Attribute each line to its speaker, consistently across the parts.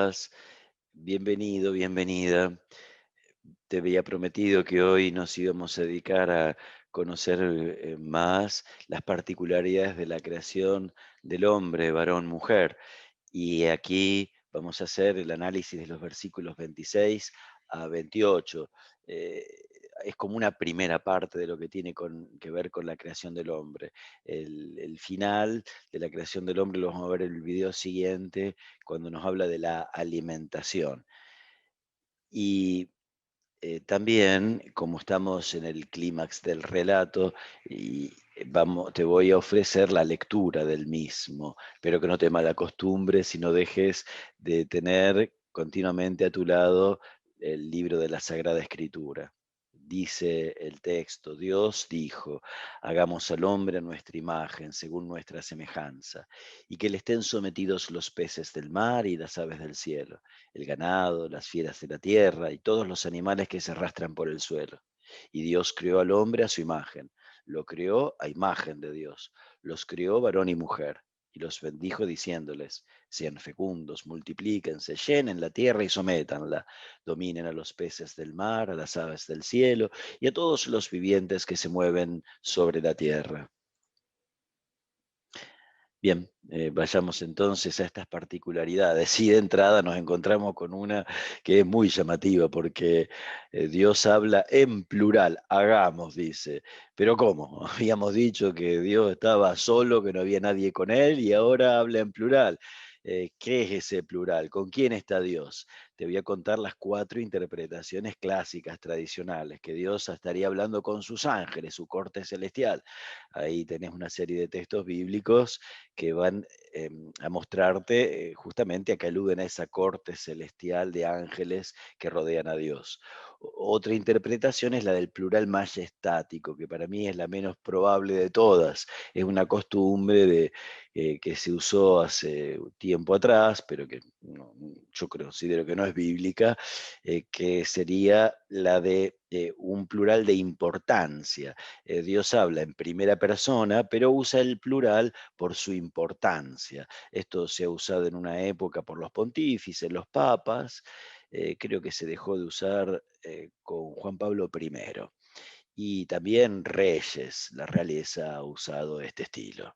Speaker 1: estás? Bienvenido, bienvenida. Te había prometido que hoy nos íbamos a dedicar a conocer más las particularidades de la creación del hombre, varón, mujer. Y aquí vamos a hacer el análisis de los versículos 26 a 28. Eh, es como una primera parte de lo que tiene que ver con la creación del hombre. El final de la creación del hombre lo vamos a ver en el video siguiente, cuando nos habla de la alimentación. Y también, como estamos en el clímax del relato, te voy a ofrecer la lectura del mismo, pero que no te malacostumbres y no dejes de tener continuamente a tu lado el libro de la Sagrada Escritura. Dice el texto: Dios dijo, hagamos al hombre a nuestra imagen, según nuestra semejanza, y que le estén sometidos los peces del mar y las aves del cielo, el ganado, las fieras de la tierra y todos los animales que se arrastran por el suelo. Y Dios creó al hombre a su imagen, lo creó a imagen de Dios, los creó varón y mujer, y los bendijo diciéndoles: sean fecundos, multiplíquense, llenen la tierra y sométanla, dominen a los peces del mar, a las aves del cielo y a todos los vivientes que se mueven sobre la tierra. Bien, vayamos entonces a estas particularidades. Y de entrada nos encontramos con una que es muy llamativa, porque Dios habla en plural, hagamos, dice. Pero ¿cómo? Habíamos dicho que Dios estaba solo, que no había nadie con él, y ahora habla en plural. ¿Qué es ese plural? ¿Con quién está Dios? Te voy a contar las 4 interpretaciones clásicas, tradicionales, que Dios estaría hablando con sus ángeles, su corte celestial. Ahí tenés una serie de textos bíblicos que van a mostrarte justamente a que aluden a esa corte celestial de ángeles que rodean a Dios. Otra interpretación es la del plural majestático, que para mí es la menos probable de todas. Es una costumbre que se usó hace tiempo atrás, pero que yo considero que no es bíblica, que sería la de un plural de importancia. Dios habla en primera persona, pero usa el plural por su importancia. Esto se ha usado en una época por los pontífices, los papas. Creo que se dejó de usar con Juan Pablo I. Y también reyes, la realeza ha usado este estilo.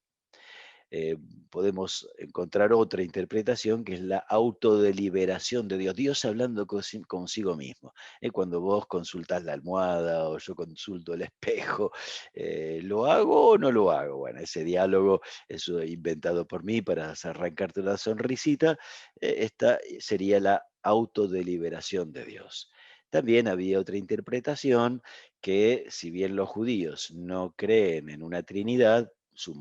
Speaker 1: eh, Podemos encontrar otra interpretación, que es la autodeliberación de Dios, Dios hablando consigo mismo. Cuando vos consultás la almohada o yo consulto el espejo, ¿lo hago o no lo hago? Bueno, ese diálogo es inventado por mí para arrancarte una sonrisita. Esta sería la autodeliberación de Dios. También había otra interpretación, que si bien los judíos no creen en una Trinidad, su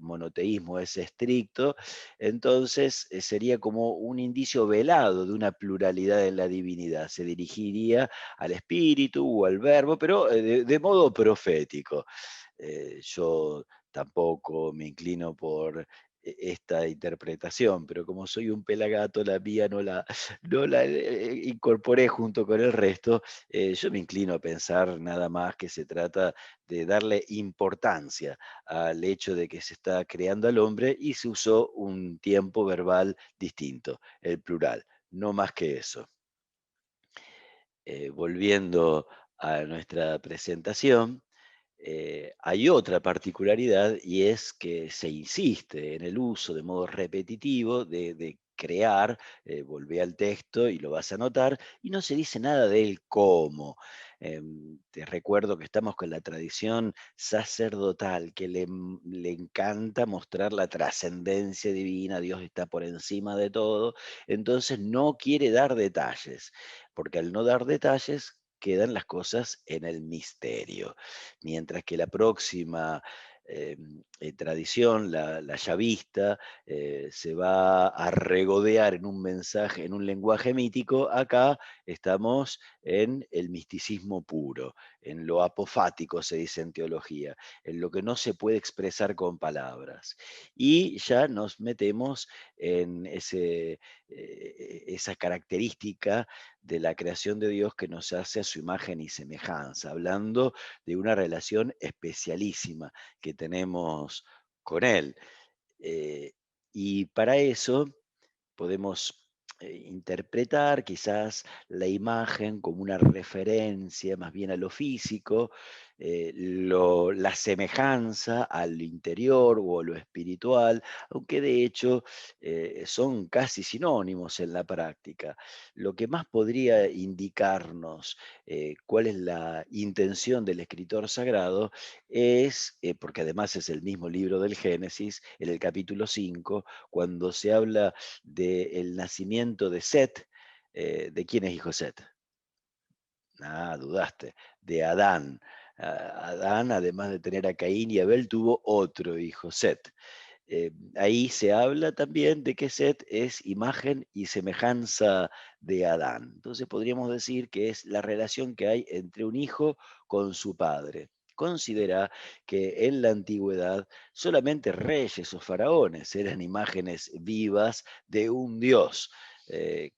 Speaker 1: monoteísmo es estricto, entonces sería como un indicio velado de una pluralidad en la divinidad. Se dirigiría al espíritu o al verbo, pero de modo profético. Yo tampoco me inclino por esta interpretación, pero como soy un pelagato, la mía no la incorporé junto con el resto. Yo me inclino a pensar nada más que se trata de darle importancia al hecho de que se está creando al hombre y se usó un tiempo verbal distinto, el plural, no más que eso. Volviendo a nuestra presentación, hay otra particularidad, y es que se insiste en el uso de modo repetitivo de crear. Volvé al texto y lo vas a notar, y no se dice nada del cómo. Te recuerdo que estamos con la tradición sacerdotal, que le encanta mostrar la trascendencia divina. Dios está por encima de todo, entonces no quiere dar detalles, porque al no dar detalles quedan las cosas en el misterio. Mientras que la próxima tradición, la yavista, se va a regodear en un mensaje, en un lenguaje mítico. Acá estamos en el misticismo puro, en lo apofático, se dice en teología, en lo que no se puede expresar con palabras. Y ya nos metemos en esa característica de la creación de Dios, que nos hace a su imagen y semejanza, hablando de una relación especialísima que tenemos con Él. Eh, y para eso podemos interpretar quizás la imagen como una referencia más bien a lo físico, la semejanza al interior o a lo espiritual, aunque de hecho son casi sinónimos en la práctica. Lo que más podría indicarnos cuál es la intención del escritor sagrado es, porque además es el mismo libro del Génesis, en el capítulo 5, cuando se habla del nacimiento de Set. ¿De quién es hijo Set? Ah, dudaste. De Adán. Adán, además de tener a Caín y Abel, tuvo otro hijo, Set. Ahí se habla también de que Set es imagen y semejanza de Adán. Entonces podríamos decir que es la relación que hay entre un hijo con su padre. Considera que en la antigüedad solamente reyes o faraones eran imágenes vivas de un dios. Eh,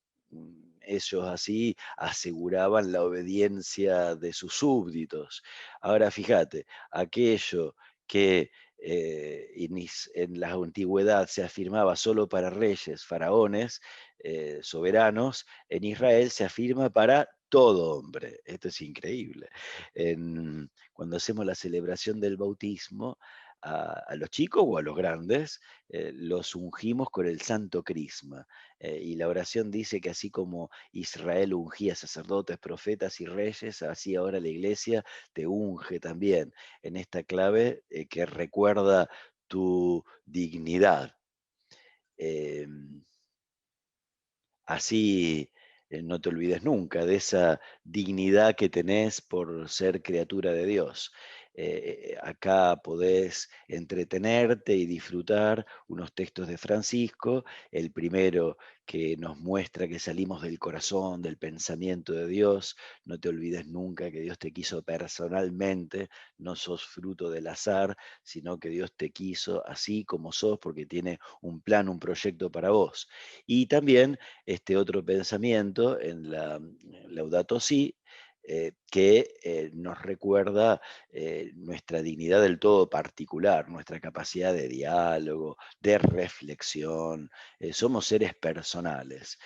Speaker 1: Ellos así aseguraban la obediencia de sus súbditos. Ahora fíjate, aquello que en la antigüedad se afirmaba solo para reyes, faraones, soberanos, en Israel se afirma para todo hombre. Esto es increíble. Cuando hacemos la celebración del bautismo, a los chicos o a los grandes, los ungimos con el santo crisma. Y la oración dice que así como Israel ungía sacerdotes, profetas y reyes, así ahora la iglesia te unge también en esta clave que recuerda tu dignidad. Em, Así no te olvides nunca de esa dignidad que tenés por ser criatura de Dios. Acá podés entretenerte y disfrutar unos textos de Francisco, el primero que nos muestra que salimos del corazón, del pensamiento de Dios. No te olvides nunca que Dios te quiso personalmente, no sos fruto del azar, sino que Dios te quiso así como sos porque tiene un plan, un proyecto para vos. Y también este otro pensamiento en la Laudato Si, que nos recuerda nuestra dignidad del todo particular, nuestra capacidad de diálogo, de reflexión. Somos seres personales.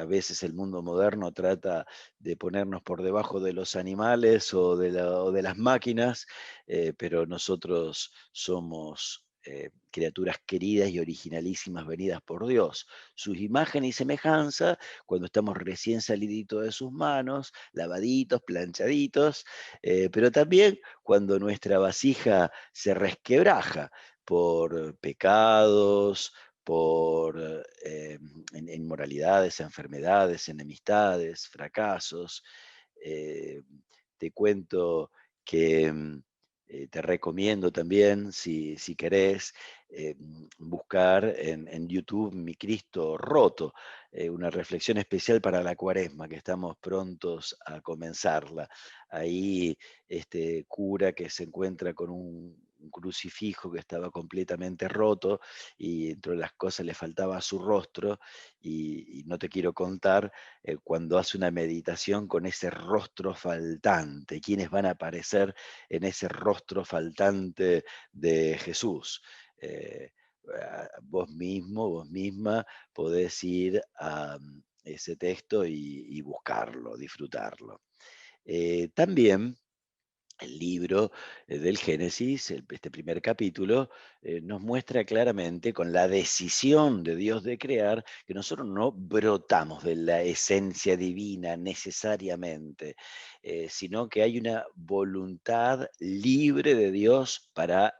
Speaker 1: A veces el mundo moderno trata de ponernos por debajo de los animales o de las máquinas, pero nosotros somos criaturas queridas y originalísimas venidas por Dios. Sus imagen y semejanza, cuando estamos recién saliditos de sus manos, lavaditos, planchaditos, pero también cuando nuestra vasija se resquebraja por pecados, por inmoralidades, enfermedades, enemistades, fracasos. Eh, Te cuento que te recomiendo también, si querés, buscar en YouTube Mi Cristo Roto, una reflexión especial para la Cuaresma, que estamos prontos a comenzarla. Ahí este cura que se encuentra con un crucifijo que estaba completamente roto y entre las cosas le faltaba su rostro y no te quiero contar cuando hace una meditación con ese rostro faltante, quiénes van a aparecer en ese rostro faltante de Jesús. Eh, Vos mismo, vos misma podés ir a ese texto y buscarlo, disfrutarlo. También el libro del Génesis, este primer capítulo, nos muestra claramente con la decisión de Dios de crear que nosotros no brotamos de la esencia divina necesariamente, sino que hay una voluntad libre de Dios para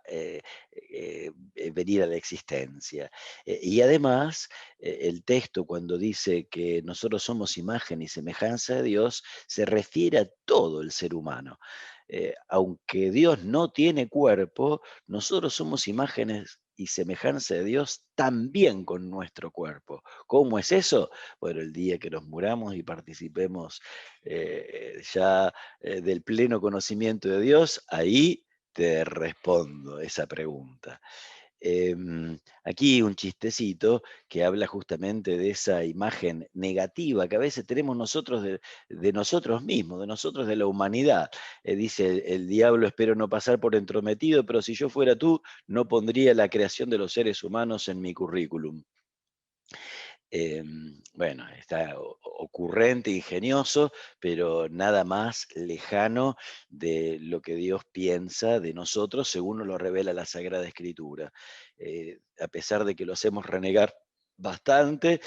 Speaker 1: venir a la existencia. Y además, el texto cuando dice que nosotros somos imagen y semejanza de Dios, se refiere a todo el ser humano. Aunque Dios no tiene cuerpo, nosotros somos imágenes y semejanza de Dios también con nuestro cuerpo. ¿Cómo es eso? Bueno, el día que nos muramos y participemos ya del pleno conocimiento de Dios, ahí te respondo esa pregunta. Aquí un chistecito que habla justamente de esa imagen negativa que a veces tenemos nosotros de nosotros mismos, de nosotros de la humanidad. Dice el diablo, espero no pasar por entrometido, pero si yo fuera tú, no pondría la creación de los seres humanos en mi currículum. Bueno, está ocurrente, ingenioso, pero nada más lejano de lo que Dios piensa de nosotros, según nos lo revela la Sagrada Escritura. A pesar de que lo hacemos renegar bastante,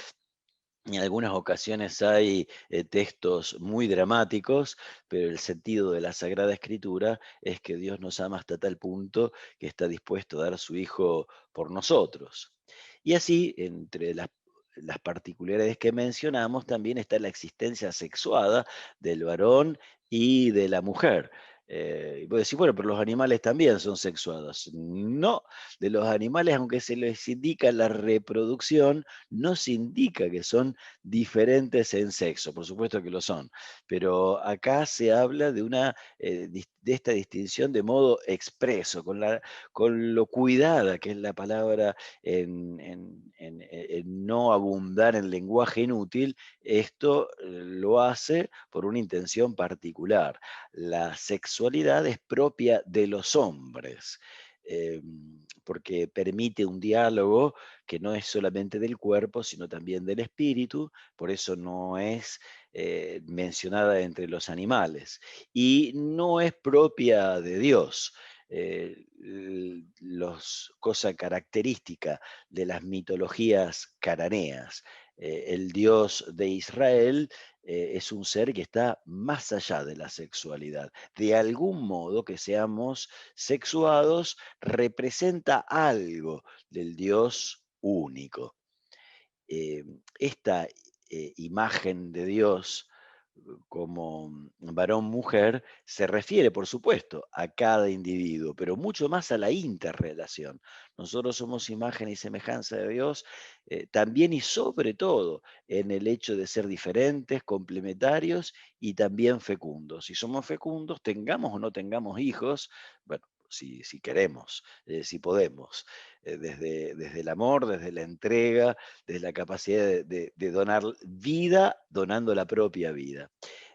Speaker 1: en algunas ocasiones hay textos muy dramáticos, pero el sentido de la Sagrada Escritura es que Dios nos ama hasta tal punto que está dispuesto a dar a su Hijo por nosotros. Y así, entre las particularidades que mencionamos, también está la existencia sexuada del varón y de la mujer. Y vos decís, bueno, pero los animales también son sexuados. No, de los animales, aunque se les indica la reproducción, no se indica que son diferentes en sexo, por supuesto que lo son, pero acá se habla de de esta distinción de modo expreso, con lo cuidada que es la palabra en no abundar en lenguaje inútil. Esto lo hace por una intención particular. La sexualidad es propia de los hombres. Porque permite un diálogo que no es solamente del cuerpo, sino también del espíritu, por eso no es mencionada entre los animales y no es propia de Dios. Cosa característica de las mitologías cananeas. El Dios de Israel es un ser que está más allá de la sexualidad. De algún modo que seamos sexuados representa algo del Dios único. Esta imagen de Dios como varón-mujer se refiere, por supuesto, a cada individuo, pero mucho más a la interrelación. Nosotros somos imagen y semejanza de Dios, también y sobre todo en el hecho de ser diferentes, complementarios y también fecundos. Si somos fecundos, tengamos o no tengamos hijos, bueno, si queremos, si podemos, desde el amor, desde la entrega, desde la capacidad de donar vida, donando la propia vida.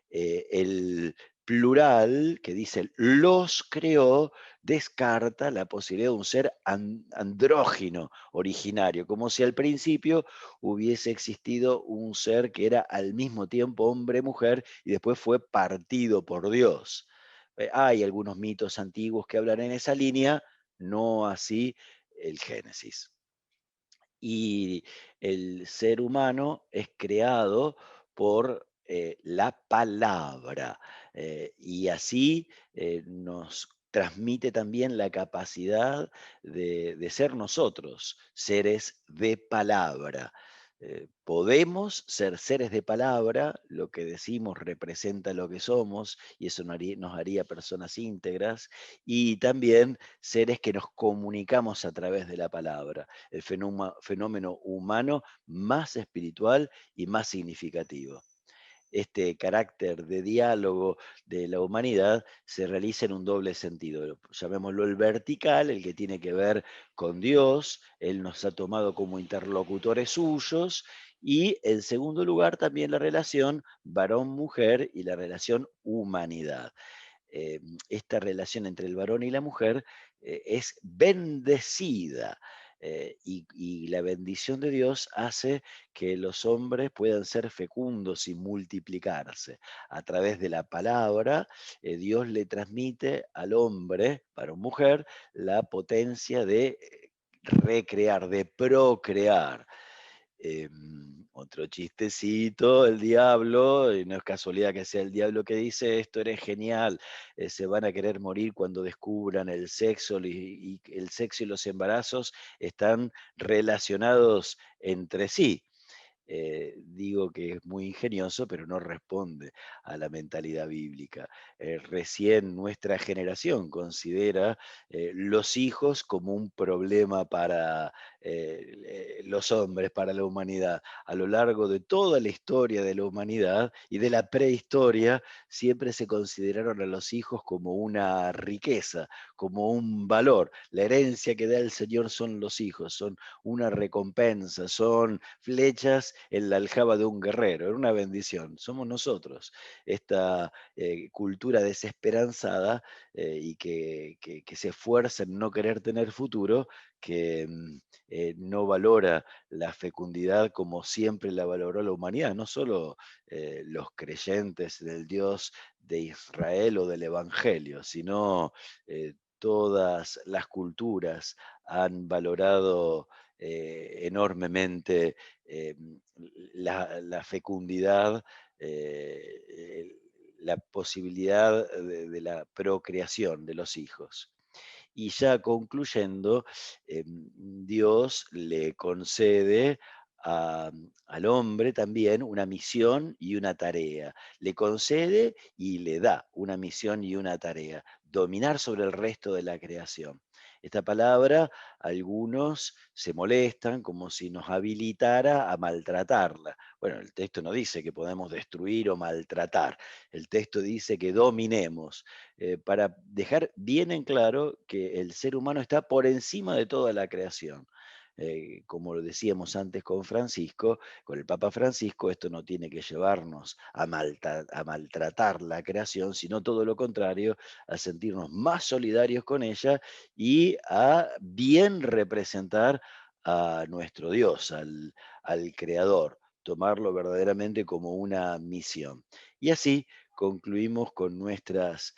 Speaker 1: El plural, que dice los creó, descarta la posibilidad de un ser andrógino originario, como si al principio hubiese existido un ser que era al mismo tiempo hombre-mujer y después fue partido por Dios. Hay algunos mitos antiguos que hablan en esa línea, no así el Génesis. Y el ser humano es creado por la palabra, y así nos transmite también la capacidad de ser nosotros, seres de palabra. Podemos ser seres de palabra, lo que decimos representa lo que somos y eso nos haría personas íntegras, y también seres que nos comunicamos a través de la palabra, el fenómeno humano más espiritual y más significativo. Este carácter de diálogo de la humanidad se realiza en un doble sentido. Llamémoslo el vertical, el que tiene que ver con Dios. Él nos ha tomado como interlocutores suyos. Y en segundo lugar, también la relación varón-mujer y la relación humanidad. Esta relación entre el varón y la mujer es bendecida, y la bendición de Dios hace que los hombres puedan ser fecundos y multiplicarse. A través de la palabra, Dios le transmite al hombre, varón mujer, la potencia de recrear, de procrear. Otro chistecito, el diablo, y no es casualidad que sea el diablo que dice esto, eres genial, se van a querer morir cuando descubran el sexo, y el sexo y los embarazos están relacionados entre sí. Digo que es muy ingenioso, pero no responde a la mentalidad bíblica. Recién nuestra generación considera los hijos como un problema para los hombres, para la humanidad. A lo largo de toda la historia de la humanidad y de la prehistoria, siempre se consideraron a los hijos como una riqueza, como un valor. La herencia que da el Señor son los hijos, son una recompensa, son flechas en la aljaba de un guerrero, era una bendición. Somos nosotros, esta cultura desesperanzada, y que se esfuerza en no querer tener futuro, que no valora la fecundidad como siempre la valoró la humanidad, no solo los creyentes del Dios de Israel o del Evangelio, sino todas las culturas han valorado enormemente eh, la fecundidad, la posibilidad de la procreación de los hijos. Y ya concluyendo, Dios le concede al hombre también una misión y una tarea. Le concede y le da una misión y una tarea, dominar sobre el resto de la creación. Esta palabra, algunos se molestan como si nos habilitara a maltratarla. Bueno, el texto no dice que podemos destruir o maltratar, el texto dice que dominemos, para dejar bien en claro que el ser humano está por encima de toda la creación. Como lo decíamos antes con Francisco, con el Papa Francisco, esto no tiene que llevarnos a maltratar la creación, sino todo lo contrario, a sentirnos más solidarios con ella y a bien representar a nuestro Dios, al Creador, tomarlo verdaderamente como una misión. Y así concluimos con nuestras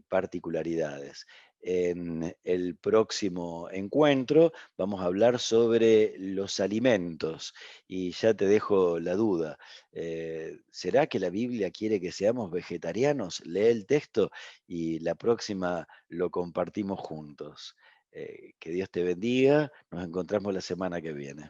Speaker 1: particularidades. En el próximo encuentro vamos a hablar sobre los alimentos y ya te dejo la duda. ¿Será que la Biblia quiere que seamos vegetarianos? Lee el texto y la próxima lo compartimos juntos. Que Dios te bendiga. Nos encontramos la semana que viene.